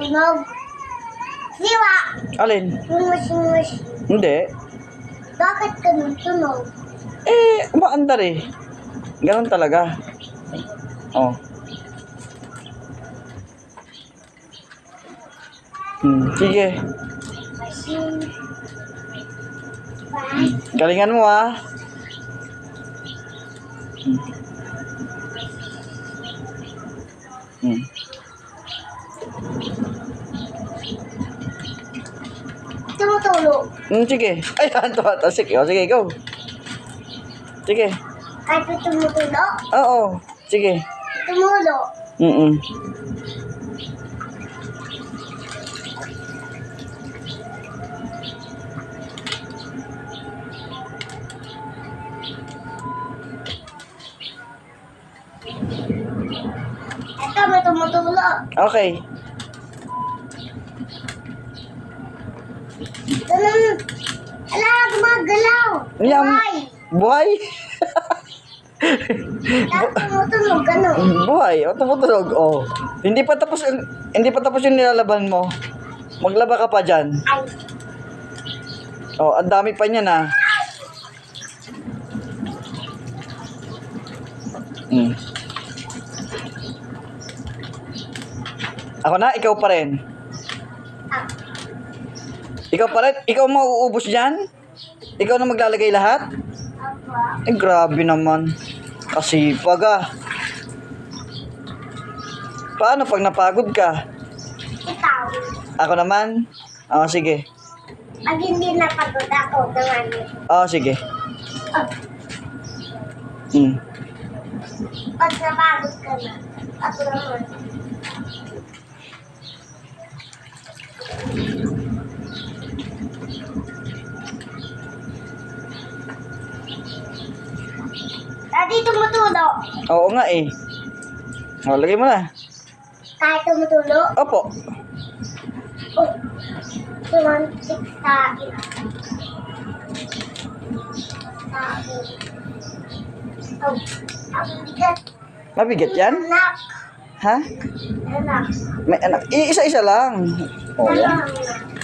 Tunog. Siwa. Alin? Mumus. Hindi. Bakit ka tunog? Umaandar eh. Ganun talaga. Oh. Sige. Galingan mo ah. Tumutulog. Sige. Ay, anto. Sige, sige, go. Sige. Kahit tumutulog? Oo. Sige. Tumulog. Ito, may tumutulog. Okay. Ganun. Ala, gumagalaw. Yum. Buhay. Buhay? Tapos tumutunog, ganun. Buhay. O, tumutulog. Oh. Hindi pa tapos yung nilalaban mo. Maglaba ka pa dyan. Ay. Oh, ang dami pa niyan ah. Ako na, ikaw pa rin. Ikaw pa rin? Ikaw mauubos dyan? Ikaw na maglalagay lahat? Apa. Grabe naman. Kasipag ah. Paano pag napagod ka? Ikaw. Ako naman? Sige. Pag hindi napagod ako, naman. Sige. Pag napagod ka na, ako naman. Daddy, tumutulog. Oo nga eh. Lagay mo na. Kahit tumutulog? Opo. Oh, tumantik sa akin. Oh, ang bigat. Mabigat yan? Anak. Ha? Anak. May anak. Isa-isa lang. Oh, yan. Anak.